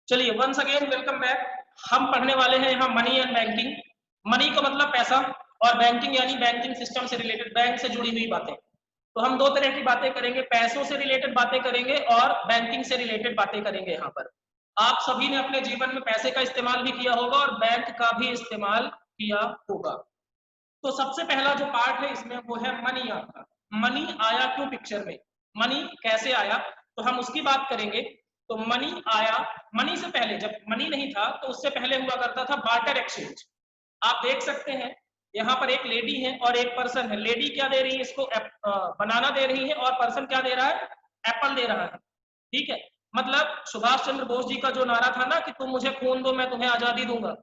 चलिए once again welcome back. हम पढ़ने वाले हैं यहाँ मनी एंड बैंकिंग। मनी का मतलब पैसा और बैंकिंग यानी बैंकिंग सिस्टम से रिलेटेड, बैंक से जुड़ी हुई बातें। तो हम दो तरह की बातें करेंगे, पैसों से रिलेटेड बातें करेंगे और बैंकिंग से रिलेटेड बातें करेंगे। यहाँ पर आप सभी ने अपने जीवन में पैसे का इस्तेमाल भी किया होगा और बैंक का भी इस्तेमाल किया होगा। तो सबसे पहला जो पार्ट है इसमें वो है मनी। आपका मनी आया क्यों पिक्चर में, मनी कैसे आया, तो हम उसकी बात करेंगे। तो मनी आया, मनी से पहले जब मनी नहीं था तो उससे पहले हुआ करता था बार्टर एक्सचेंज। आप देख सकते हैं यहाँ पर एक लेडी है और एक पर्सन है। लेडी क्या दे रही है, इसको बनाना दे रही है और पर्सन क्या दे रहा है, एप्पल दे रहा है। ठीक है, मतलब सुभाष चंद्र बोस जी का जो नारा था ना कि तुम मुझे खून दो मैं तुम्हें आजादी दूंगा,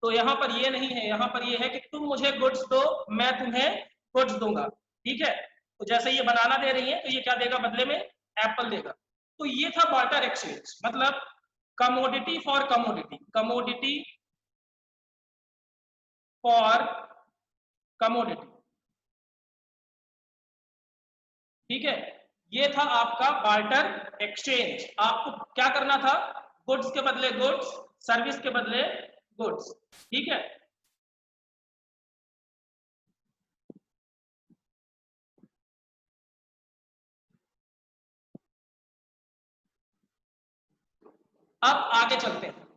तो यहाँ पर ये नहीं है, यहाँ पर ये है कि तुम मुझे गुड्स दो मैं तुम्हें गुड्स दूंगा। ठीक है, तो जैसे ये बनाना दे रही है तो ये क्या देगा बदले में, एप्पल देगा। तो ये था बार्टर एक्सचेंज, मतलब commodity for commodity, commodity for commodity. ठीक है, ये था आपका बार्टर एक्सचेंज। आपको क्या करना था, गुड्स के बदले गुड्स, सर्विस के बदले गुड्स। ठीक है, अब आगे चलते हैं।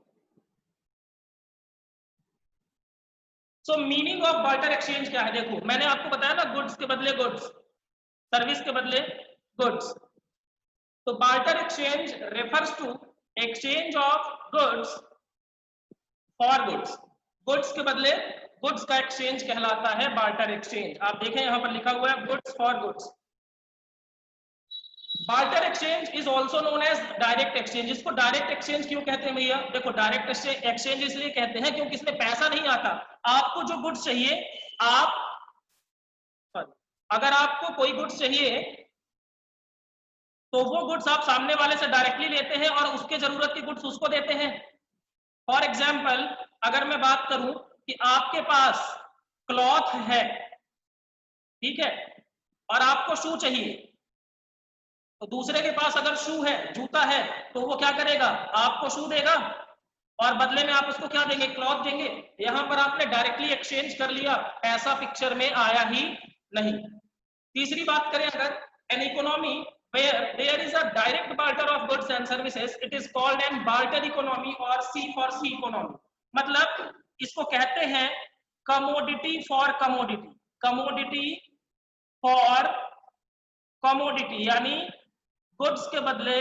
सो मीनिंग ऑफ बार्टर एक्सचेंज क्या है, देखो मैंने आपको बताया ना, गुड्स के बदले गुड्स, सर्विस के बदले गुड्स। तो barter exchange refers to exchange of goods for goods, goods के बदले गुड्स का एक्सचेंज कहलाता है बार्टर एक्सचेंज। आप देखें यहां पर लिखा हुआ है goods for goods. Barter exchange is also known as direct exchange. इसको डायरेक्ट एक्सचेंज क्यों कहते हैं भैया, देखो डायरेक्ट एक्सचेंज इसलिए कहते हैं क्योंकि इसमें पैसा नहीं आता। आपको जो गुड्स चाहिए, आप अगर आपको कोई गुड्स चाहिए तो वो गुड्स आप सामने वाले से डायरेक्टली लेते हैं और उसके जरूरत की गुड्स उसको देते हैं। फॉर एग्जाम्पल अगर मैं बात करूं कि आपके पास क्लॉथ है, ठीक है, और आपको शू चाहिए, तो दूसरे के पास अगर शू है, जूता है, तो वो क्या करेगा, आपको शू देगा और बदले में आप उसको क्या देंगे, क्लॉथ देंगे। यहां पर आपने डायरेक्टली एक्सचेंज कर लिया, पैसा पिक्चर में आया ही नहीं। तीसरी बात करें अगर, an economy where there is a direct barter of goods and services, it is called an barter economy or C for C economy। मतलब इसको कहते हैं commodity for commodity, commodity for commodity, यानी गुड्स के बदले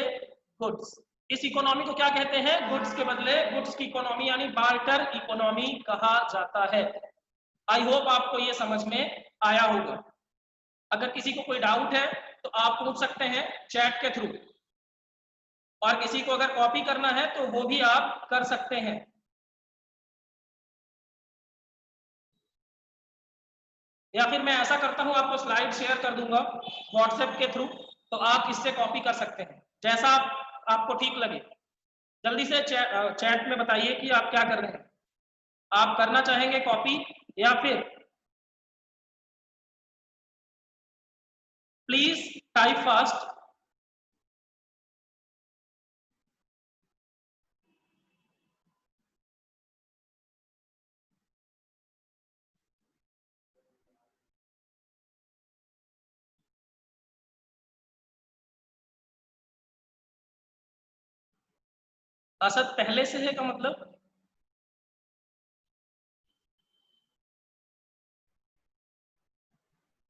गुड्स। इस economy को क्या कहते हैं, गुड्स के बदले गुड्स की इकोनॉमी यानी बार्टर इकोनॉमी कहा जाता है। आई होप आपको ये समझ में आया होगा। अगर किसी को कोई डाउट है तो आप पूछ सकते हैं चैट के थ्रू, और किसी को अगर कॉपी करना है तो वो भी आप कर सकते हैं। या फिर मैं ऐसा करता हूं, आपको स्लाइड शेयर कर दूंगा व्हाट्सएप के थ्रू, तो आप इससे कॉपी कर सकते हैं, जैसा आपको ठीक लगे। जल्दी से चैट में बताइए कि आप क्या कर रहे हैं, आप करना चाहेंगे कॉपी या फिर प्लीज टाइप फास्ट। असद पहले से है का मतलब,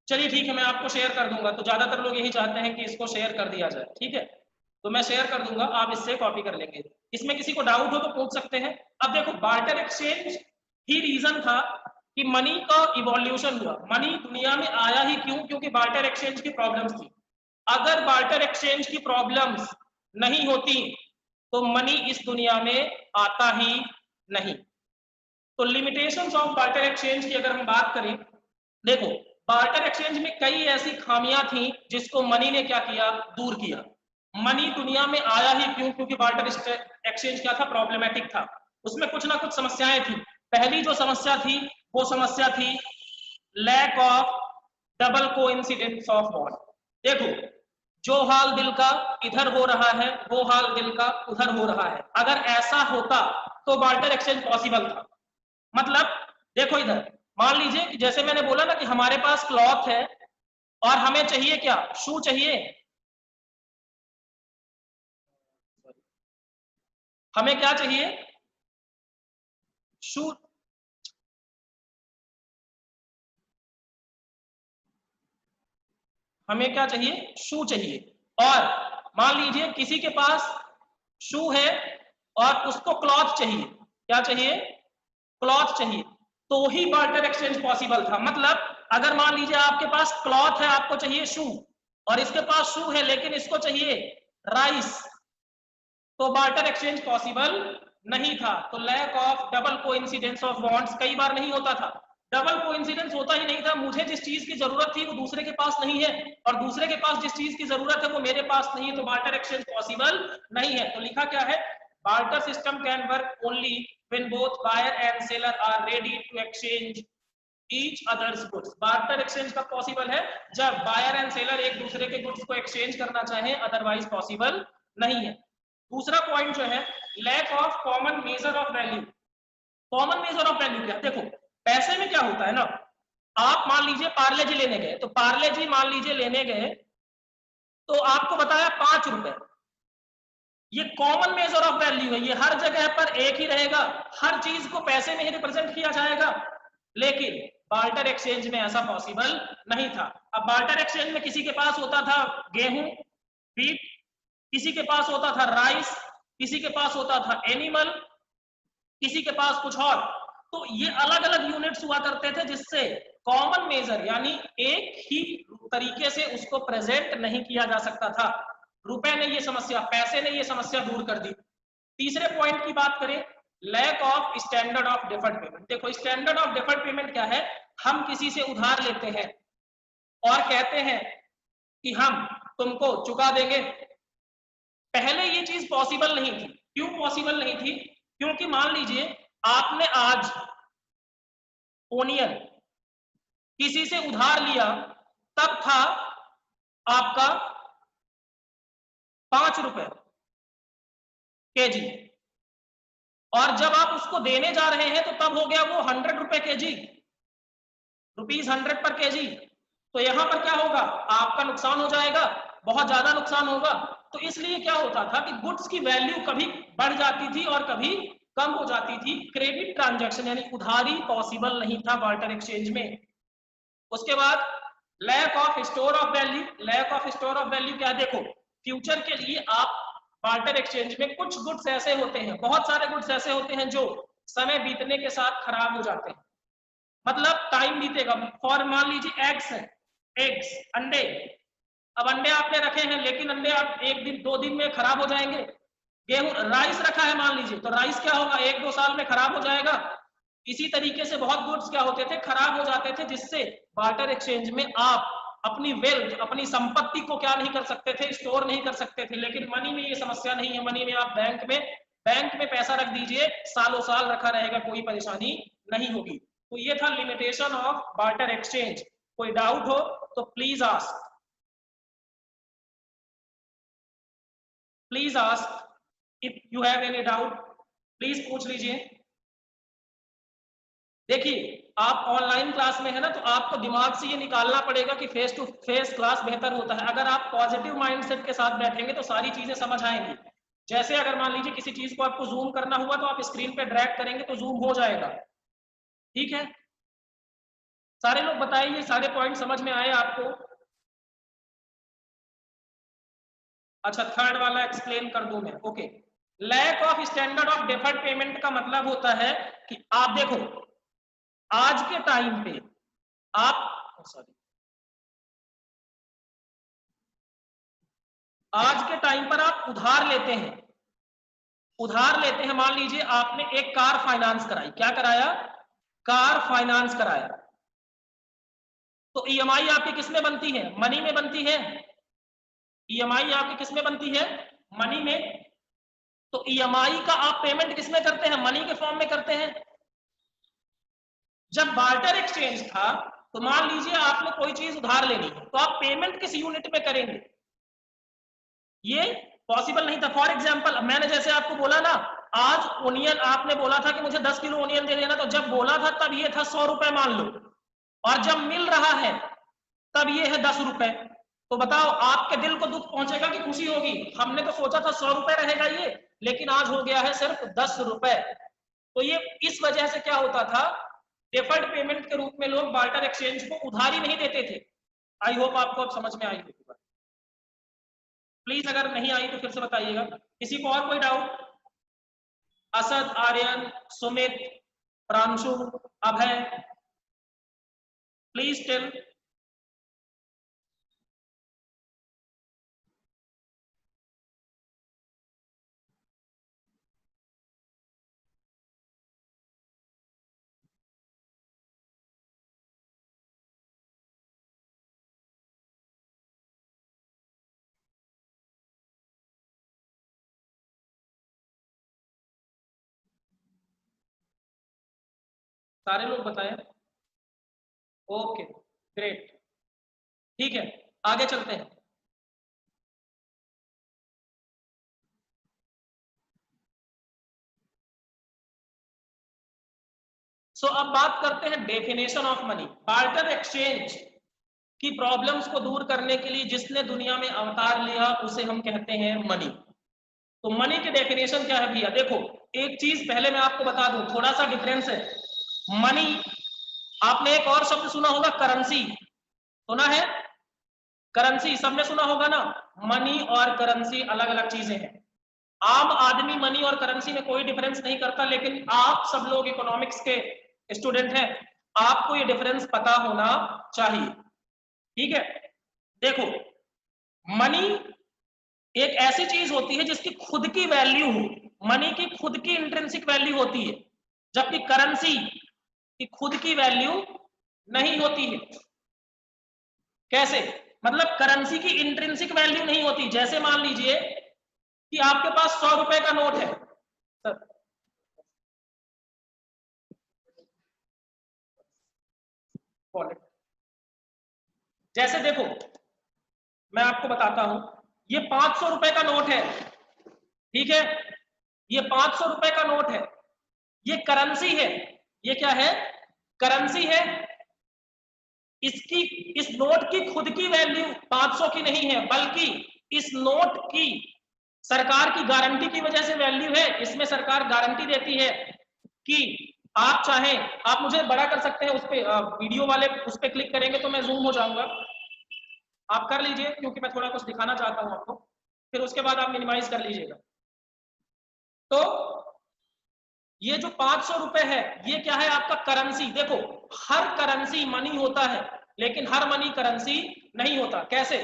चलिए ठीक है मैं आपको शेयर कर दूंगा। तो ज्यादातर लोग यही चाहते हैं कि इसको शेयर कर दिया जाए, ठीक है, तो मैं शेयर कर दूंगा, आप इससे कॉपी कर लेंगे। इसमें किसी को डाउट हो तो पूछ सकते हैं। अब देखो बार्टर एक्सचेंज ही रीजन था कि मनी का इवोल्यूशन हुआ। मनी दुनिया में आया ही क्यों, क्योंकि बार्टर एक्सचेंज की प्रॉब्लम्स थी। अगर बार्टर एक्सचेंज की प्रॉब्लम्स नहीं होती तो मनी इस दुनिया में आता ही नहीं। तो लिमिटेशंस ऑफ बार्टर एक्सचेंज की अगर हम बात करें, देखो बार्टर एक्सचेंज में कई ऐसी खामियां थी जिसको मनी ने क्या किया, दूर किया। मनी दुनिया में आया ही क्यों, क्योंकि बार्टर एक्सचेंज क्या था, प्रॉब्लमेटिक था, उसमें कुछ ना कुछ समस्याएं थी। पहली जो समस्या थी वो समस्या थी lack of double coincidence of bond. देखो जो हाल दिल का इधर हो रहा है वो हाल दिल का उधर हो रहा है। अगर ऐसा होता तो बार्टर एक्सचेंज पॉसिबल था। मतलब देखो इधर, मान लीजिए कि जैसे मैंने बोला ना कि हमारे पास क्लॉथ है और हमें चाहिए क्या, शू चाहिए। हमें क्या चाहिए, शू। हमें क्या चाहिए, शू चाहिए। और मान लीजिए किसी के पास शू है और उसको क्लॉथ चाहिए। क्या चाहिए, क्लॉथ चाहिए। तो ही बार्टर एक्सचेंज पॉसिबल था। मतलब अगर मान लीजिए आपके पास क्लॉथ है, आपको चाहिए शू, और इसके पास शू है लेकिन इसको चाहिए राइस, तो बार्टर एक्सचेंज पॉसिबल नहीं था। तो lack of double coincidence of bonds कई बार नहीं होता था। डबल कोइंसिडेंस होता ही नहीं था। मुझे जिस चीज की जरूरत थी वो दूसरे के पास नहीं है, और दूसरे के पास जिस चीज की जरूरत है वो मेरे पास नहीं है, तो बार्टर एक्सचेंज पॉसिबल नहीं है। तो लिखा क्या है, barter system can work only when both buyer and seller are ready to exchange each others goods. Barter exchange कब पॉसिबल है, जब बायर एंड सेलर एक दूसरे के गुड्स को एक्सचेंज करना चाहें, अदरवाइज पॉसिबल नहीं है। दूसरा पॉइंट जो है, lack of common measure of value. Common measure of value क्या, देखो पैसे में क्या होता है ना, आप मान लीजिए पार्ले जी लेने गए, तो पार्ले जी मान लीजिए लेने गए तो आपको बताया 5 रुपए, ये कॉमन मेजर ऑफ वैल्यू है, ये हर जगह पर एक ही रहेगा, हर चीज को पैसे में ही रिप्रेजेंट किया जाएगा। लेकिन बार्टर एक्सचेंज में ऐसा पॉसिबल नहीं था। अब बार्टर एक्सचेंज में किसी के पास होता था गेहूं, व्हीट, किसी के पास होता था राइस, किसी के पास होता था एनिमल, किसी के पास कुछ और। तो ये अलग अलग यूनिट्स हुआ करते थे जिससे कॉमन मेजर यानी एक ही तरीके से उसको प्रेजेंट नहीं किया जा सकता था। रुपए ने ये समस्या, पैसे ने ये समस्या दूर कर दी। तीसरे पॉइंट की बात करें, lack of standard of deferred payment. देखो स्टैंडर्ड ऑफ डिफर्ड पेमेंट क्या है, हम किसी से उधार लेते हैं और कहते हैं कि हम तुमको चुका देंगे। पहले ये चीज पॉसिबल नहीं थी। क्यों पॉसिबल नहीं थी, क्योंकि मान लीजिए आपने आज ओनियन किसी से उधार लिया, तब था आपका 5 रुपए केजी, और जब आप उसको देने जा रहे हैं तो तब हो गया वो 100 रुपए केजी, ₹100 पर केजी। तो यहां पर क्या होगा, आपका नुकसान हो जाएगा, बहुत ज्यादा नुकसान होगा। तो इसलिए क्या होता था कि गुड्स की वैल्यू कभी बढ़ जाती थी और कभी कम हो जाती थी। क्रेडिट ट्रांजैक्शन यानी उधारी पॉसिबल नहीं था बार्टर एक्सचेंज में। उसके बाद lack of store of value. Lack of store of value क्या, देखो फ्यूचर के लिए आप बार्टर एक्सचेंज में कुछ गुड्स ऐसे होते हैं, बहुत सारे गुड्स ऐसे होते हैं जो समय बीतने के साथ खराब हो जाते हैं। मतलब टाइम बीतेगा, फॉर मान लीजिए एग्स है, एग्स अंडे, अब अंडे आपने रखे हैं लेकिन अंडे आप 1 दिन 2 दिन में खराब हो जाएंगे। गेहूं, राइस रखा है मान लीजिए, तो राइस क्या होगा, 1-2 साल में खराब हो जाएगा। इसी तरीके से बहुत गुड्स क्या होते थे, खराब हो जाते थे, जिससे बार्टर एक्सचेंज में आप अपनी वेल्थ, अपनी संपत्ति को क्या नहीं कर सकते थे, स्टोर नहीं कर सकते थे। लेकिन मनी में ये समस्या नहीं है। मनी में आप बैंक में पैसा रख दीजिए, सालों साल रखा रहेगा, कोई परेशानी नहीं होगी। तो ये था लिमिटेशन ऑफ बार्टर एक्सचेंज। कोई डाउट हो तो please ask, please ask if you have any doubt, please पूछ लीजिए। देखिए आप ऑनलाइन क्लास में है ना, तो आपको दिमाग से ये निकालना पड़ेगा कि फेस टू फेस क्लास बेहतर होता है। अगर आप पॉजिटिव माइंडसेट के साथ बैठेंगे तो सारी चीजें समझ आएंगी। जैसे अगर मान लीजिए किसी चीज को आपको जूम करना हुआ तो आप स्क्रीन पे ड्रैग करेंगे तो जूम हो जाएगा। ठीक है, सारे लोग बताइए, सारे पॉइंट समझ में आए आपको? अच्छा थर्ड वाला एक्सप्लेन कर दूं मैं, okay. Lack of standard of deferred payment का मतलब होता है कि आप देखो आज के टाइम पे आप सॉरी आज के टाइम पर आप उधार लेते हैं, उधार लेते हैं। मान लीजिए आपने एक कार फाइनेंस कराई, क्या कराया, कार फाइनेंस कराया, तो ईएमआई आपकी किस में बनती है, मनी में बनती है। ईएमआई आपकी किस में बनती है, मनी में। तो ईएमआई का आप पेमेंट किस में करते हैं, मनी के फॉर्म में करते हैं। जब बार्टर एक्सचेंज था तो मान लीजिए आपने कोई चीज उधार लेनी है, तो आप पेमेंट किस यूनिट में करेंगे, ये पॉसिबल नहीं था। फॉर एग्जाम्पल मैंने जैसे आपको बोला ना, आज ओनियन आपने बोला था कि मुझे 10 किलो ओनियन दे देना, तो जब बोला था तब ये था 100 रुपए मान लो, और जब मिल रहा है तब ये है 10 रुपए। तो बताओ आपके दिल को दुख पहुंचेगा कि खुशी होगी? हमने तो सोचा था 100 रुपए रहेगा ये, लेकिन आज हो गया है सिर्फ 10 रुपए। तो ये इस वजह से क्या होता था, डिफर्ड पेमेंट के रूप में लोग बार्टर एक्सचेंज को उधारी नहीं देते थे। आई होप आपको अब समझ में आई होगी। प्लीज अगर नहीं आई तो फिर से बताइएगा। किसी को और कोई doubt? Asad, Aryan, Sumit, Pranshu, Abhay, please tell. सारे लोग बताएं। ओके ग्रेट, ठीक है आगे चलते हैं। अब बात करते हैं definition of money. Barter exchange की प्रॉब्लम्स को दूर करने के लिए जिसने दुनिया में अवतार लिया उसे हम कहते हैं मनी। तो मनी की डेफिनेशन क्या है भैया? देखो एक चीज पहले मैं आपको बता दूं, थोड़ा सा डिफरेंस है। मनी, आपने एक और शब्द सुना होगा करेंसी, सुना है? करेंसी सबने सुना होगा ना। मनी और करेंसी अलग अलग चीजें हैं। आम आदमी मनी और करेंसी में कोई डिफरेंस नहीं करता, लेकिन आप सब लोग इकोनॉमिक्स के स्टूडेंट हैं, आपको ये डिफरेंस पता होना चाहिए। ठीक है, देखो मनी एक ऐसी चीज होती है जिसकी खुद की वैल्यू हो, मनी की खुद की इंट्रिंसिक वैल्यू होती है, जबकि करेंसी की खुद की वैल्यू नहीं होती है। कैसे? मतलब करेंसी की इंट्रिंसिक वैल्यू नहीं होती। जैसे मान लीजिए कि आपके पास 100 रुपए का नोट है सर, जैसे देखो मैं आपको बताता हूं, ये 500 रुपए का नोट है, ठीक है, ये 500 रुपए का नोट है, ये करेंसी है। ये क्या है? करेंसी है। इसकी, इस नोट की खुद की वैल्यू 500 की नहीं है, बल्कि इस नोट की सरकार की गारंटी की वजह से वैल्यू है। इसमें सरकार गारंटी देती है कि आप चाहें, आप मुझे बड़ा कर सकते हैं, उस पे वीडियो वाले उस पे क्लिक करेंगे तो मैं जूम हो जाऊंगा, आप कर लीजिए क्योंकि मैं थोड़ा कुछ दिखाना चाहता हूं आपको, फिर उसके बाद आप मिनिमाइज कर लीजिएगा। तो ये जो 500 रुपए है ये क्या है? आपका करेंसी। देखो हर करेंसी मनी होता है, लेकिन हर मनी करेंसी नहीं होता। कैसे?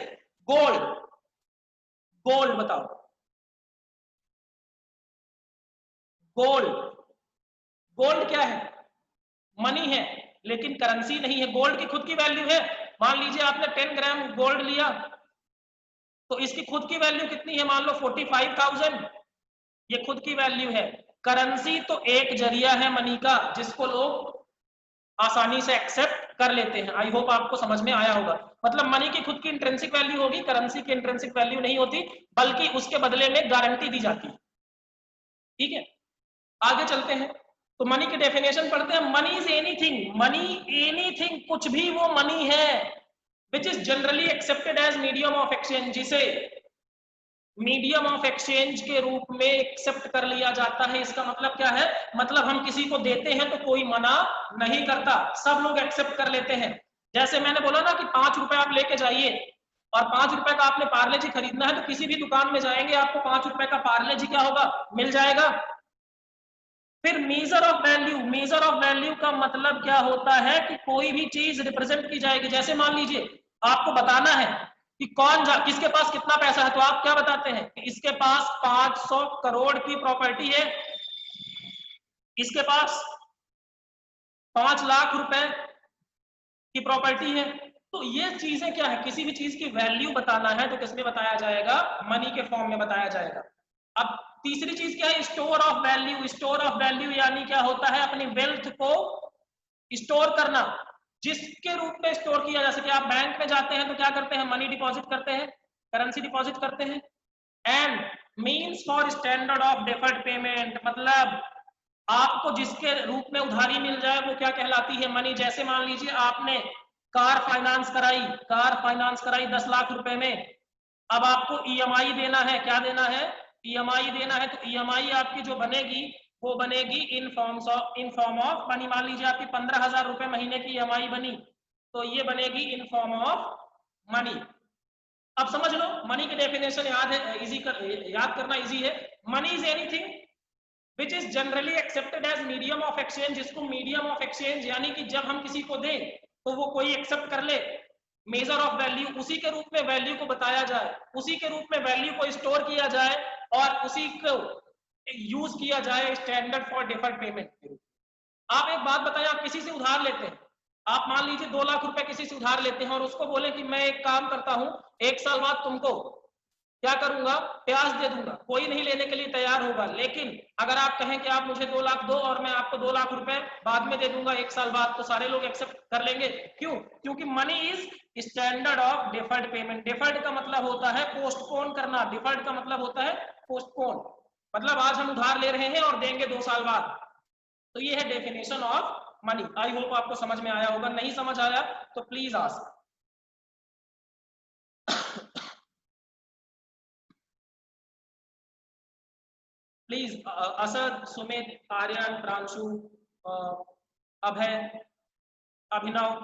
गोल्ड, गोल्ड बताओ, गोल्ड, गोल्ड क्या है? मनी है, लेकिन करेंसी नहीं है। गोल्ड की खुद की वैल्यू है। मान लीजिए आपने 10 ग्राम गोल्ड लिया, तो इसकी खुद की वैल्यू कितनी है? मान लो 45,000, ये खुद की वैल्यू है। करेंसी तो एक जरिया है मनी का, जिसको लोग आसानी से एक्सेप्ट कर लेते हैं। आई होप आपको समझ में आया होगा। मतलब मनी की खुद की इंट्रिंसिक वैल्यू होगी, करेंसी की इंट्रिंसिक वैल्यू नहीं होती, बल्कि उसके बदले में गारंटी दी जाती है। ठीक है, आगे चलते हैं। तो मनी की डेफिनेशन पढ़ते हैं। Money is anything, money anything, कुछ भी वो मनी है which is generally accepted as medium of exchange, जिसे मीडियम ऑफ एक्सचेंज के रूप में एक्सेप्ट कर लिया जाता है। इसका मतलब क्या है? मतलब हम किसी को देते हैं तो कोई मना नहीं करता, सब लोग एक्सेप्ट कर लेते हैं। जैसे मैंने बोला ना कि 5 रुपए आप लेके जाइए, और 5 रुपए का आपने पार्ले जी खरीदना है, तो किसी भी दुकान में जाएंगे आपको 5 रुपए का पार्ले जी क्या होगा? मिल जाएगा। फिर major of value, major of value का मतलब क्या होता है कि कोई भी चीज रिप्रेजेंट की जाएगी। जैसे मान लीजिए आपको बताना है कि किसके पास कितना पैसा है, तो आप क्या बताते हैं कि इसके पास 500 करोड़ की प्रॉपर्टी है, इसके पास 5 लाख रुपए की प्रॉपर्टी है। तो ये चीजें क्या है? किसी भी चीज की वैल्यू बताना है तो किसमें बताया जाएगा? मनी के फॉर्म में बताया जाएगा। अब तीसरी चीज क्या है? Store of value. Store of value यानी क्या होता है? अपनी वेल्थ को स्टोर करना। जिसके रूप में स्टोर किया जा सके। आप बैंक में जाते हैं तो क्या करते हैं? मनी डिपॉजिट करते हैं, करेंसी डिपॉजिट करते हैं। And means for standard of deferred payment, मतलब आपको जिसके रूप में उधारी मिल जाए वो क्या कहलाती है, मनी। जैसे मान लीजिए आपने कार फाइनेंस कराई 10 लाख रुपए में, अब आपको ईएमआई देना है, क्या देना है, ईएमआई देना है। तो ईएमआई आपकी जो बनेगी वो बनेगी इन फॉर्म ऑफ मनी। मान लीजिए आपकी 15,000 रुपए महीने की ईएमआई बनी, तो ये बनेगी इन फॉर्म ऑफ मनी। अब समझ लो मनी की डेफिनेशन याद करना इजी है। Money is anything which is generally accepted as medium of exchange, जिसको मीडियम ऑफ एक्सचेंज यानी कि जब हम किसी को दें तो वो कोई एक्सेप्ट कर ले, मेजर ऑफ वैल्यू, उसी के रूप में वैल्यू को बताया जाए, उसी के रूप में वैल्यू को स्टोर किया जाए और उसी को यूज किया जाए स्टैंडर्ड फॉर डिफर्ड पेमेंट के रूप। आप एक बात बताएं, आप किसी से उधार लेते हैं, आप मान लीजिए 2 लाख रुपए किसी से उधार लेते हैं और उसको बोले कि मैं एक काम करता हूं, 1 साल बाद तुमको क्या करूंगा, ब्याज दे दूंगा, कोई नहीं लेने के लिए तैयार होगा। लेकिन अगर आप कहें कि आप मुझे 2 लाख दो और मैं आपको 2 लाख रुपए बाद में दे दूंगा 1 साल बाद, तो सारे लोग एक्सेप्ट कर लेंगे। क्यों? क्योंकि money is standard of deferred payment. Deferred का मतलब होता है पोस्टपोन करना, डिफर्ड का मतलब होता है पोस्टपोन, मतलब आज हम उधार ले रहे हैं और देंगे 2 साल बाद। तो ये है definition of money. I hope आपको समझ में आया होगा, नहीं समझ आया तो please ask. Please Asad, Sumit, Aryan, Pranshu, Abhay, Abhinav,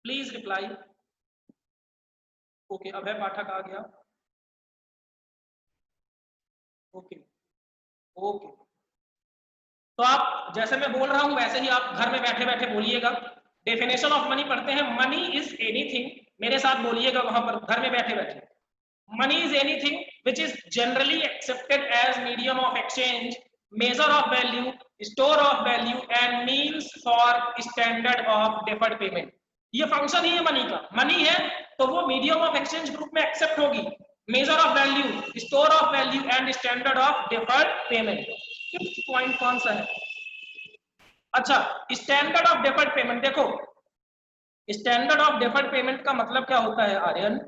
please reply. Okay, Abhay Pathak आ गया। ओके ओके, तो आप जैसे मैं बोल रहा हूं वैसे ही आप घर में बैठे बैठे बोलिएगा। डेफिनेशन ऑफ मनी पढ़ते हैं, मनी इज एनीथिंग, मेरे साथ बोलिएगा वहां पर घर में बैठे बैठे। Money is anything which is generally accepted as medium of exchange, measure of value, store of value and means for standard of deferred payment। ये फंक्शन ही है मनी का। मनी है तो वो मीडियम ऑफ एक्सचेंज ग्रुप में accept होगी, major of value, store of value and standard of deferred payment. Fifth point कौन सा है? अच्छा, स्टैंडर्ड ऑफ डिफर्ड पेमेंट। देखो स्टैंडर्ड ऑफ डिफर्ड पेमेंट का मतलब क्या होता है आर्यन,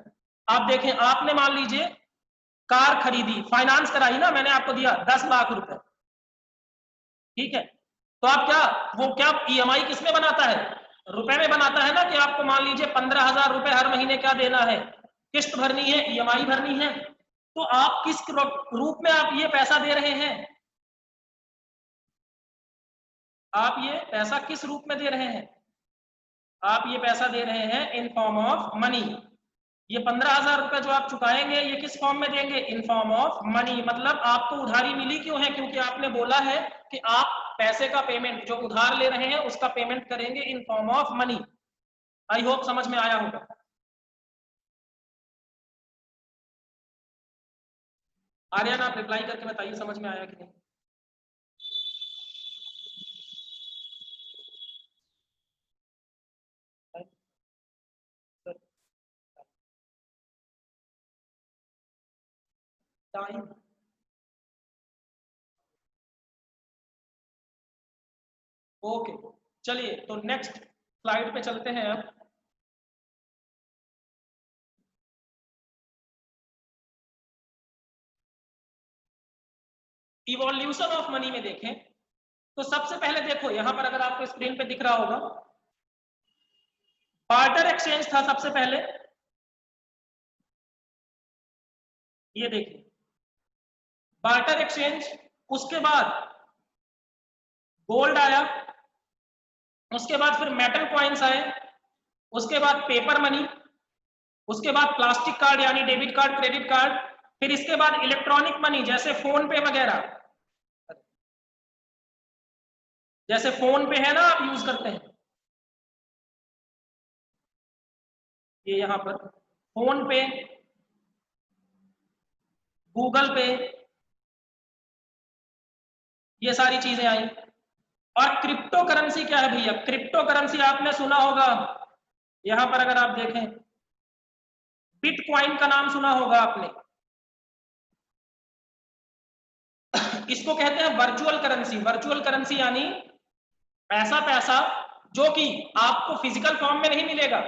आप देखें, आपने मान लीजिए कार खरीदी, फाइनेंस कराई ना, मैंने आपको दिया 10 लाख रुपए, ठीक है, तो आप क्या, वो क्या ईएमआई किस में बनाता है, रुपए में बनाता है ना, कि आपको मान लीजिए 15,000 रुपए हर महीने क्या देना है, किस्त भरनी है, ईएमआई भरनी है। तो आप किस रूप में आप ये पैसा दे रहे हैं, आप ये पैसा किस रूप में दे रहे हैं, आप ये पैसा दे रहे हैं इन फॉर्म ऑफ मनी। ये 15,000 रुपए जो आप चुकाएंगे ये किस फॉर्म में देंगे, इन फॉर्म ऑफ मनी। मतलब आपको उधारी मिली क्यों है, क्योंकि आपने बोला है कि आप पैसे का पेमेंट जो उधार ले रहे हैं उसका पेमेंट करेंगे in form of money. I hope समझ में आया होगा। आर्यन आप रिप्लाई करके बताइए समझ में आया कि नहीं। टाइम, ओके, चलिए तो नेक्स्ट स्लाइड पे चलते हैं अब। इवोल्यूशन ऑफ मनी में देखें तो सबसे पहले देखो यहां पर अगर आपको स्क्रीन पे दिख रहा होगा, बार्टर एक्सचेंज था सबसे पहले, ये देखिए बार्टर एक्सचेंज, उसके बाद गोल्ड आया, उसके बाद फिर मेटल कॉइन्स आए, उसके बाद पेपर मनी, उसके बाद प्लास्टिक कार्ड यानी डेबिट कार्ड, क्रेडिट कार्ड, फिर इसके बाद इलेक्ट्रॉनिक मनी जैसे फोन पे वगैरह, जैसे फोन पे है ना आप यूज करते हैं, ये यहां पर फोन पे, गूगल पे, ये सारी चीजें आई। और क्रिप्टो करेंसी क्या है भैया, क्रिप्टो करेंसी आपने सुना होगा, यहां पर अगर आप देखें बिटकॉइन का नाम सुना होगा आपने, इसको कहते हैं वर्चुअल करेंसी। वर्चुअल करेंसी यानी ऐसा पैसा जो कि आपको फिजिकल फॉर्म में नहीं मिलेगा,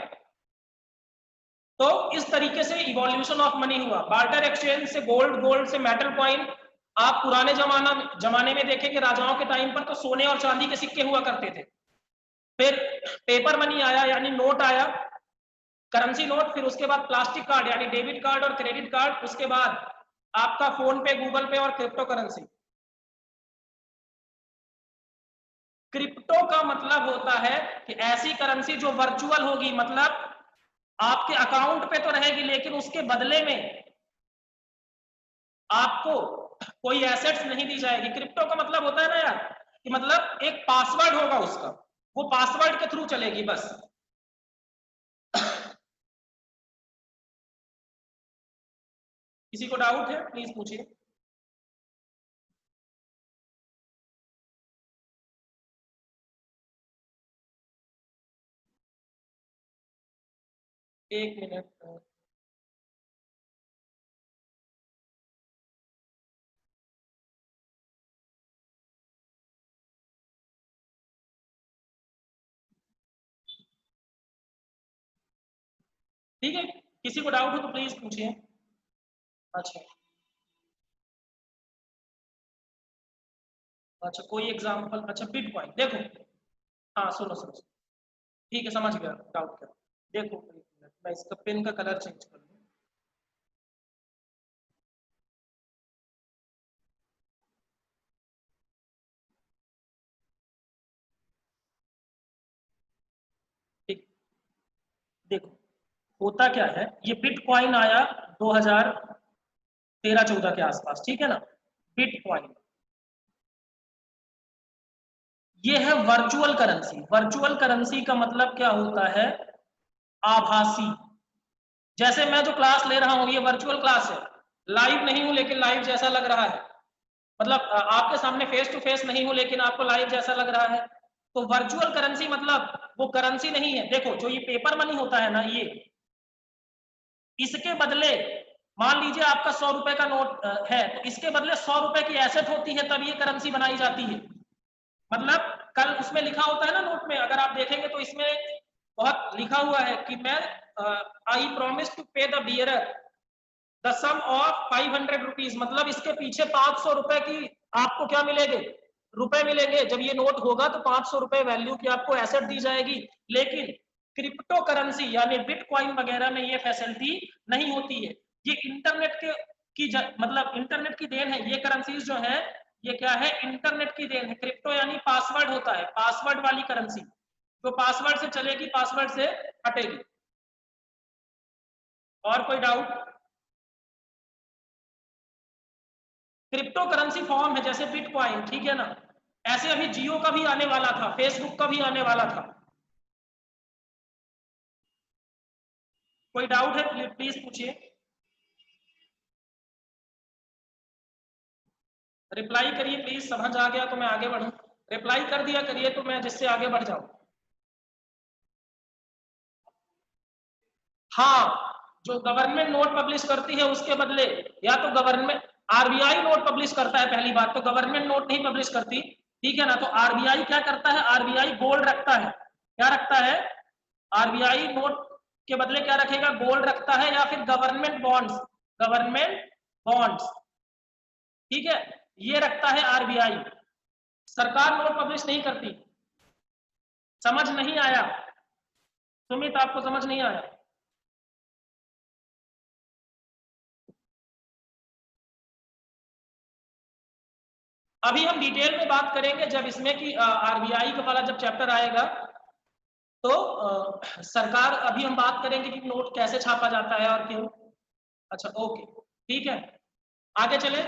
तो इस तरीके से इवोल्यूशन ऑफ मनी हुआ। बार्टर एक्सचेंज से गोल्ड, गोल्ड से मेटल कॉइन। आप पुराने जमाने में देखेंगे राजाओं के टाइम पर तो सोने और चांदी के सिक्के हुआ करते थे। फिर पेपर मनी आया यानी नोट आया, करेंसी नोट। फिर उसके बाद प्लास्टिक कार्ड यानी डेबिट कार्ड और क्रेडिट कार्ड। उसके बाद आपका फोन पे, गूगल पे और क्रिप्टो करेंसी। क्रिप्टो का मतलब होता है कि ऐसी करेंसी जो वर्चुअल होगी, मतलब आपके अकाउंट पे तो रहेगी लेकिन उसके बदले में आपको कोई एसेट्स नहीं दी जाएगी। क्रिप्टो का मतलब होता है ना यार कि मतलब एक पासवर्ड होगा उसका, वो पासवर्ड के थ्रू चलेगी बस। किसी को डाउट है प्लीज पूछिए। एक मिनट। ठीक है, किसी को डाउट हो तो प्लीज पूछिए। अच्छा अच्छा, कोई एग्जांपल? अच्छा बिटकॉइन देखो। हाँ सुनो सुनो सुनो। ठीक है समझ गया डाउट क्या। देखो एक मिनट, मैं इसका पेन का कलर चेंज कर लूँ। ठीक, देखो होता क्या है, ये बिटकॉइन आया 2013-14 के आसपास, ठीक है ना। बिटकॉइन ये है वर्चुअल करेंसी। वर्चुअल करेंसी का मतलब क्या होता है? आभासी। जैसे मैं जो क्लास ले रहा हूं ये वर्चुअल क्लास है, लाइव नहीं हूं लेकिन लाइव जैसा लग रहा है। मतलब आपके सामने फेस टू फेस नहीं हूं लेकिन आपको लाइव जैसा लग रहा है। तो वर्चुअल करेंसी मतलब वो करेंसी नहीं है। देखो जो ये पेपर मनी होता है ना, ये इसके बदले मान लीजिए आपका 100 रुपए का नोट है तो इसके बदले 100 रुपए की एसेट होती है, तब ये करेंसी बनाई जाती है। मतलब कल उसमें लिखा होता है ना नोट में, अगर आप देखेंगे तो इसमें बहुत लिखा हुआ है कि मैं I promise to pay the bearer the sum of 500 rupees. मतलब इसके पीछे 500 रुपए की आपको क्या मिलेंगे? रुपए मिलेंगे। जब ये नोट होगा तो 500 रुपए वैल्यू की आपको एसेट दी जाएगी। लेकिन क्रिप्टो करेंसी यानी बिटकॉइन वगैरह में ये फैसिलिटी नहीं होती है। ये इंटरनेट के मतलब इंटरनेट की देन है। ये करेंसीज जो है ये क्या है? इंटरनेट की देन है। क्रिप्टो यानी पासवर्ड होता है, पासवर्ड वाली करेंसी जो पासवर्ड से चलेगी, पासवर्ड से हटेगी। और कोई डाउट? क्रिप्टो करेंसी फॉर्म है जैसे बिटकॉइन, ठीक है ना। ऐसे अभी जियो का भी आने वाला था, फेसबुक का भी आने वाला था। कोई डाउट है प्लीज पूछिए। रिप्लाई करिए प्लीज, समझ आ गया तो मैं आगे बढ़ूं। रिप्लाई कर दिया करिए तो मैं जिससे आगे बढ़ जाऊं। हाँ, जो गवर्नमेंट नोट पब्लिश करती है उसके बदले, या तो गवर्नमेंट आरबीआई नोट पब्लिश करता है, पहली बात तो गवर्नमेंट नोट नहीं पब्लिश करती, ठीक है ना। तो आरबीआई क्या करता है? आरबीआई गोल्ड रखता है। क्या रखता है? आरबीआई नोट के बदले क्या रखेगा? गोल्ड रखता है, या फिर गवर्नमेंट बॉन्ड्स। गवर्नमेंट बॉन्ड्स, ठीक है, ये रखता है आरबीआई। सरकार नोट पब्लिश नहीं करती। समझ नहीं आया सुमित? आपको समझ नहीं आया? अभी हम डिटेल में बात करेंगे जब इसमें कि आरबीआई का वाला जब चैप्टर आएगा तो सरकार, अभी हम बात करेंगे कि नोट कैसे छापा जाता है और क्यों। अच्छा ओके, ठीक है, आगे चले।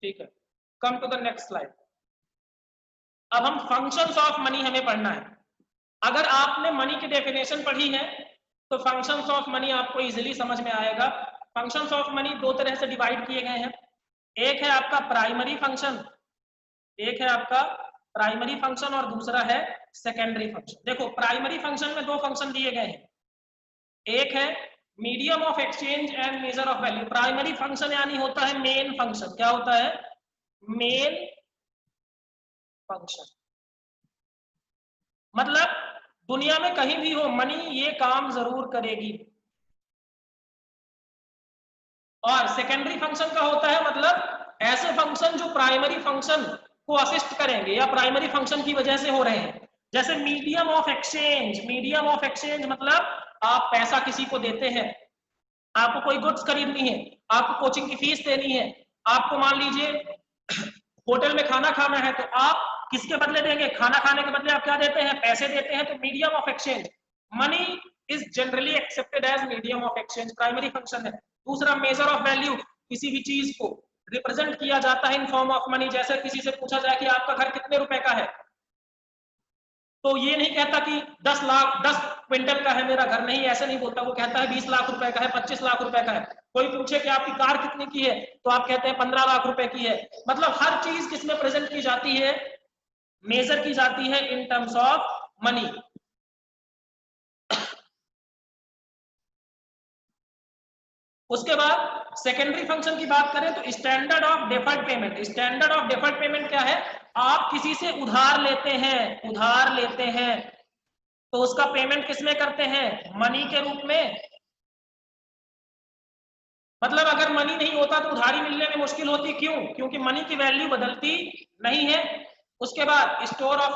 ठीक है, come to the next slide. अब हम फंक्शंस ऑफ मनी हमें पढ़ना है। अगर आपने मनी की डेफिनेशन पढ़ी है तो फंक्शंस ऑफ मनी आपको इजीली समझ में आएगा। फंक्शंस ऑफ मनी दो तरह से डिवाइड किए गए हैं। एक है आपका प्राइमरी फंक्शन, एक है आपका प्राइमरी फंक्शन और दूसरा है सेकेंडरी फंक्शन। देखो प्राइमरी फंक्शन में दो फंक्शन दिए गए हैं। एक है medium of exchange and major of value. Primary function यानी होता है मेन फंक्शन। क्या होता है? Main function. मतलब दुनिया में कहीं भी हो मनी ये काम जरूर करेगी। और सेकेंडरी फंक्शन का होता है मतलब ऐसे फंक्शन जो प्राइमरी फंक्शन को असिस्ट करेंगे या प्राइमरी फंक्शन की वजह से हो रहे हैं। जैसे medium of exchange, medium of exchange मतलब आप पैसा किसी को देते हैं, आपको कोई गुड्स खरीदनी है, आपको कोचिंग की फीस देनी है, आपको मान लीजिए होटल में खाना खाना है, तो आप किसके बदले देंगे? खाना खाने के बदले आप क्या देते हैं? पैसे देते हैं। तो medium of exchange, money is generally accepted as medium of exchange, primary function है। दूसरा मेजर ऑफ वैल्यू, किसी भी चीज को रिप्रेजेंट किया जाता है इन फॉर्म ऑफ मनी। जैसे किसी से पूछा जाए कि आपका घर कितने रुपए का है, तो ये नहीं कहता कि 10 क्विंटल का है मेरा घर, नहीं, ऐसे नहीं बोलता। वो कहता है 20 लाख रुपए का है, 25 लाख रुपए का है। कोई पूछे कि आपकी कार कितने की है, तो आप कहते हैं 15 लाख रुपए की है। मतलब हर चीज किसमें प्रेजेंट की जाती है? मेजर की जाती है इन टर्म्स ऑफ मनी। उसके बाद सेकेंडरी फंक्शन की बात करें तो standard of deferred payment. Standard of deferred payment क्या है? आप किसी से उधार लेते हैं, उधार लेते हैं, तो उसका पेमेंट किसमें करते हैं? मनी के रूप में। मतलब अगर मनी नहीं होता तो उधारी मिलने में मुश्किल होती। क्यों? क्योंकि मनी की वैल्यू बदलती नहीं है। उसके बाद store of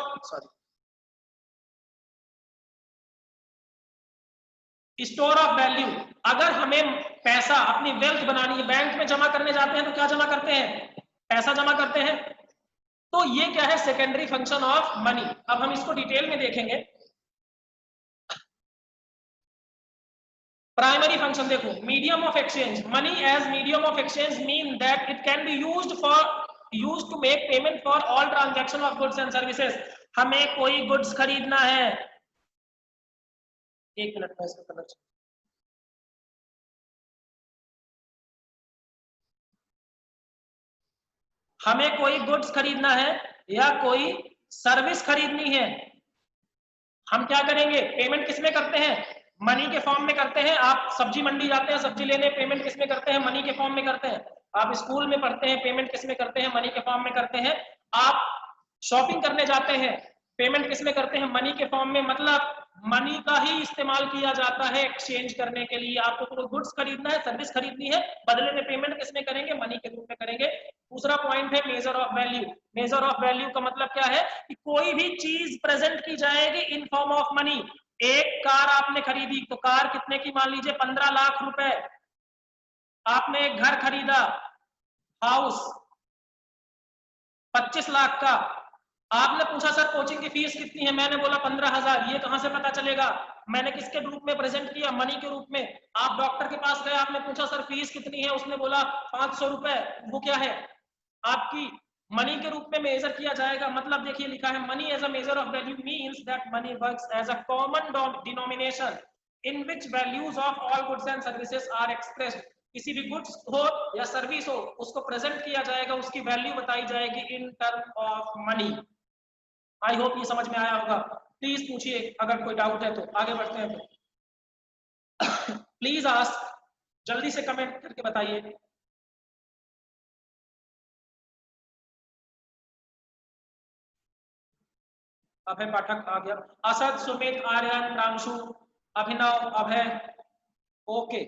store of value, अगर हमें पैसा, अपनी वेल्थ बनानी है, बैंक में जमा करने जाते हैं तो क्या जमा करते हैं? पैसा जमा करते हैं। तो ये क्या है? Secondary function of money. अब हम इसको डिटेल में देखेंगे। प्राइमरी फंक्शन देखो, medium of exchange, money as medium of exchange mean that it can be used to make payment for all transaction of goods and services. हमें कोई goods खरीदना है, एक मिनट में इसको कलर, हमें कोई गुड्स खरीदना है या कोई सर्विस खरीदनी है, हम क्या करेंगे? पेमेंट किसमें करते हैं? मनी के फॉर्म में करते हैं। आप सब्जी मंडी जाते हैं सब्जी लेने, पेमेंट किसमें करते हैं? मनी के फॉर्म में करते हैं। आप स्कूल में पढ़ते हैं, पेमेंट किसमें करते हैं? मनी के फॉर्म में करते हैं। आप शॉपिंग करने जाते हैं, पेमेंट किसमें करते हैं? मनी के फॉर्म में। मतलब मनी का ही इस्तेमाल किया जाता है एक्सचेंज करने के लिए। आपको कोई गुड्स खरीदना है, सर्विस खरीदनी है, बदले में पेमेंट किसमें करेंगे? मनी के रूप में करेंगे। दूसरा पॉइंट है major of value. Major of value का मतलब क्या है? कि कोई भी चीज प्रेजेंट की जाएगी इन फॉर्म ऑफ मनी। एक कार आपने खरीदी, तो कार कितने की? मान लीजिए 15 लाख रुपए। आपने एक घर खरीदा, हाउस, 25 लाख का। आपने पूछा सर कोचिंग की फीस कितनी है, मैंने बोला 15,000। ये कहां से पता चलेगा? मैंने किसके रूप में प्रेजेंट किया? मनी के रूप में। आप डॉक्टर के पास गए, आपने पूछा सर फीस कितनी है, उसने बोला 500 रुपए। वो क्या है? आपकी मनी के रूप में मेजर किया जाएगा। मतलब देखिए लिखा है, money as a measure of value means that money works as a common denomination in which values of all goods and services are expressed. किसी भी गुड्स हो या सर्विस हो, उसको प्रेजेंट किया जाएगा, उसकी वैल्यू बताई जाएगी in term of money. I hope ये समझ में आया होगा। प्लीज पूछिए अगर कोई डाउट है तो। आगे बढ़ते हैं तो प्लीज आस्क, जल्दी से कमेंट करके बताइए। अभय पाठक आ गया, असद, सुमित, आर्यन, प्रांशु, अभिनव, अभय। ओके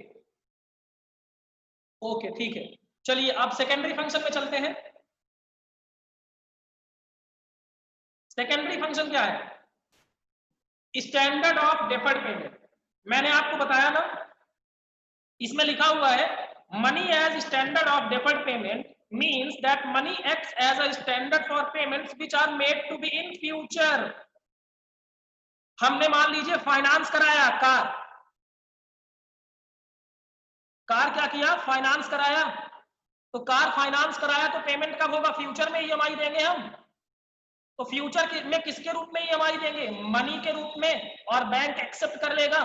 ओके ठीक है। चलिए अब सेकेंडरी फंक्शन में चलते हैं। सेकेंडरी फंक्शन क्या है? Standard of deferred payment. मैंने आपको बताया ना, इसमें लिखा हुआ है money as standard of deferred payment means that money acts as a standard for payments which are made to be in future। हमने मान लीजिए फाइनेंस कराया, कार क्या किया? फाइनेंस कराया। तो कार फाइनेंस कराया तो पेमेंट कब होगा? फ्यूचर में ईएमआई देंगे हम। तो फ्यूचर में किसके रूप में ईएमआई देंगे? मनी के रूप में। और बैंक एक्सेप्ट कर लेगा।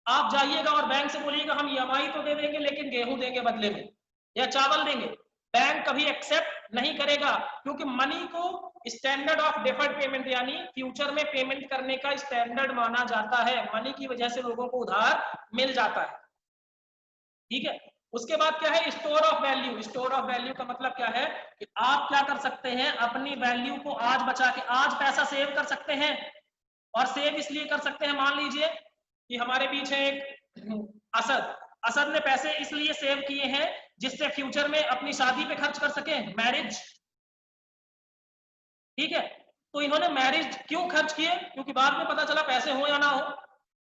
आप जाइएगा और बैंक से बोलिएगा हम ईएमआई तो दे देंगे लेकिन गेहूं देंगे बदले में या चावल देंगे, बैंक कभी एक्सेप्ट नहीं करेगा। क्योंकि मनी को स्टैंडर्ड ऑफ डेफर्ड पेमेंट यानी फ्यूचर में पेमेंट करने का स्टैंडर्ड माना जाता है। मनी की वजह से लोगों को उधार मिल जाता है। ठीक है। उसके बाद क्या है? Store of value. Store of value का मतलब क्या है? कि आप क्या कर सकते हैं? अपनी वैल्यू को आज बचा के आज पैसा सेव कर सकते हैं। और सेव इसलिए कर सकते हैं, मान लीजिए कि हमारे बीच है एक असद। असद ने पैसे इसलिए सेव किए हैं जिससे फ्यूचर में अपनी शादी पे खर्च कर सके, मैरिज। ठीक है, तो इन्होंने मैरिज क्यों खर्च किए? क्योंकि बाद में पता चला पैसे हो या ना हो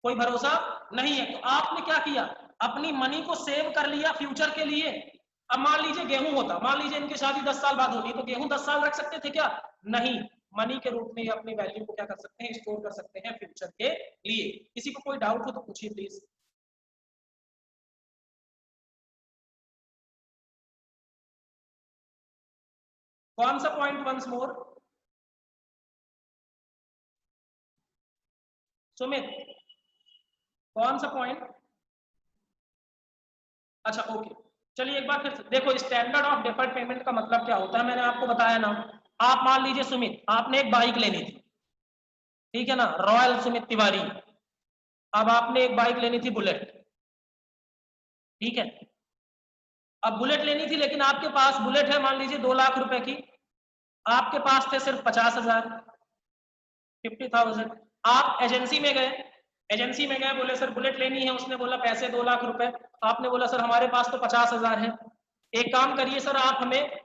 कोई भरोसा नहीं है। तो आपने क्या किया, अपनी मनी को सेव कर लिया फ्यूचर के लिए। अब मान लीजिए गेहूं होता, मान लीजिए इनकी शादी 10 साल बाद होनी, तो गेहूं 10 साल रख सकते थे क्या? नहीं, मनी के रूप में अपनी वैल्यू को क्या कर सकते हैं, स्टोर कर सकते हैं फ्यूचर के लिए। किसी को कोई डाउट हो तो पूछिए प्लीज। कौन सा पॉइंट वंस मोर? सुमित, कौन सा पॉइंट? अच्छा ओके, चलिए एक बार फिर देखो, स्टैंडर्ड ऑफ डिफर्ड पेमेंट का मतलब क्या होता है, मैंने आपको बताया ना। आप मान लीजिए सुमित, आपने एक बाइक लेनी थी, ठीक है ना, रॉयल सुमित तिवारी। अब आपने एक बाइक लेनी थी बुलेट, ठीक है। अब बुलेट लेनी थी, लेकिन आपके पास बुलेट है मान लीजिए 2 लाख रुपए की, आपके पास थे सिर्फ 50,000, 50,000। आप एजेंसी में गए, एजेंसी में गए, बोले सर बुलेट लेनी है, उसने बोला पैसे 2 लाख रुपए। आपने बोला सर हमारे पास तो 50,000 है, एक काम करिए सर आप हमें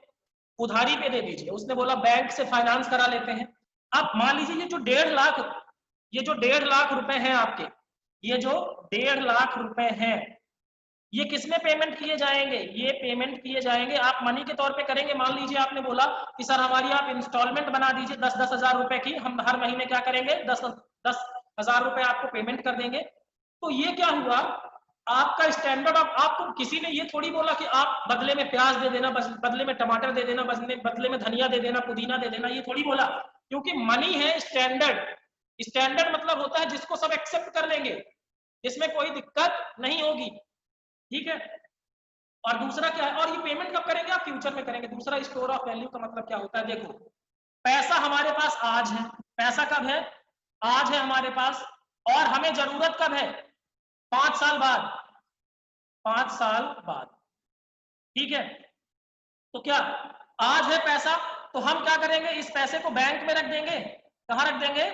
उधारी पे दे दीजिए। उसने बोला बैंक से फाइनेंस करा लेते हैं। अब मान लीजिए ये जो 1.5 लाख, ये जो 1.5 लाख रुपए हैं आपके, ये जो 1.5 लाख रुपए हैं, ये किसमें पेमेंट किए जाएंगे? ये पेमेंट किए जाएंगे आप मनी के तौर पे करेंगे। मान लीजिए आपने बोला कि सर हमारी आप इंस्टॉलमेंट बना दीजिए 10-10 हजार रुपए की, हम हर महीने क्या करेंगे 10-10 हजार रुपए आपको पेमेंट कर देंगे। तो ये क्या हुआ, आपका स्टैंडर्ड ऑफ, आपको किसी ने ये थोड़ी बोला कि आप बदले में प्याज दे देना, बदले में टमाटर दे देना, बदले में धनिया दे देना, पुदीना दे देना, ये थोड़ी बोला। क्योंकि मनी है स्टैंडर्ड, स्टैंडर्ड मतलब होता है जिसको सब एक्सेप्ट कर लेंगे, जिसमें कोई दिक्कत नहीं होगी, ठीक है। और दूसरा क्या है, और ये पेमेंट कब करेंगे आप? फ्यूचर में करेंगे। दूसरा स्टोर ऑफ वैल्यू का मतलब क्या होता है, देखो पैसा हमारे पास आज है, पैसा कब है? आज है हमारे पास, और हमें जरूरत कब है? 5 साल बाद, 5 साल बाद, ठीक है। तो क्या आज है पैसा, तो हम क्या करेंगे, इस पैसे को बैंक में रख देंगे। कहां रख देंगे?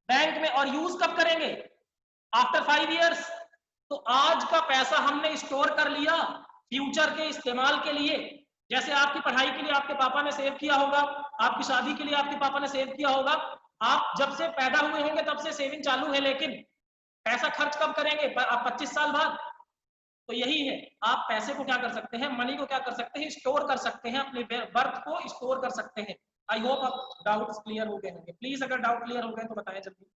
बैंक में। और यूज कब करेंगे? After 5 years. तो आज का पैसा हमने स्टोर कर लिया फ्यूचर के इस्तेमाल के लिए। जैसे आपकी पढ़ाई के लिए आपके पापा ने सेव किया होगा, आपकी शादी के लिए आपके पापा ने सेव किया होगा, आप जब से पैदा हुए होंगे तब से सेविंग चालू है, लेकिन पैसा खर्च कब करेंगे? आप 25 साल बाद। तो यही है, आप पैसे को क्या कर सकते हैं, मनी को क्या कर सकते हैं, स्टोर कर सकते हैं, अपने बर्थ को स्टोर कर सकते हैं। आई होप आप डाउट्स क्लियर हो गए होंगे। प्लीज अगर डाउट क्लियर हो गए तो बताएं जल्दी,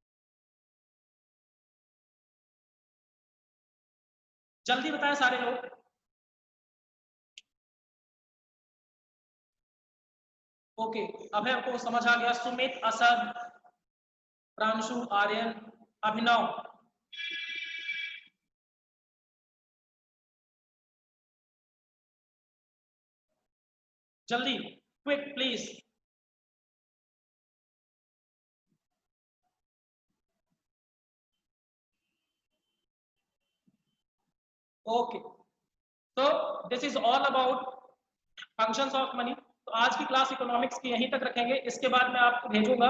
जल्दी बताएं सारे लोग। ओके, अभय को समझ आ गया, सुमित, असद, प्रांशु, आर्यन, अभिनव। जल्दी, क्विक प्लीज। ओके, तो this is all about functions of money. तो आज की क्लास इकोनॉमिक्स की यहीं तक रखेंगे। इसके बाद मैं आपको भेजूंगा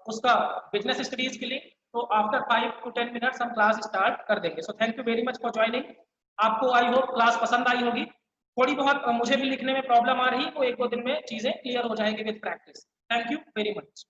उसका बिजनेस स्टडीज के लिए। तो आफ्टर 5 to 10 मिनट्स हम क्लास स्टार्ट कर देंगे। So thank you very much for joining. आपको आई होप क्लास पसंद आई होगी। थोड़ी बहुत मुझे भी लिखने में प्रॉब्लम आ रही, वो 1-2 दिन में चीजें क्लियर हो जाएगी with practice. Thank you very much.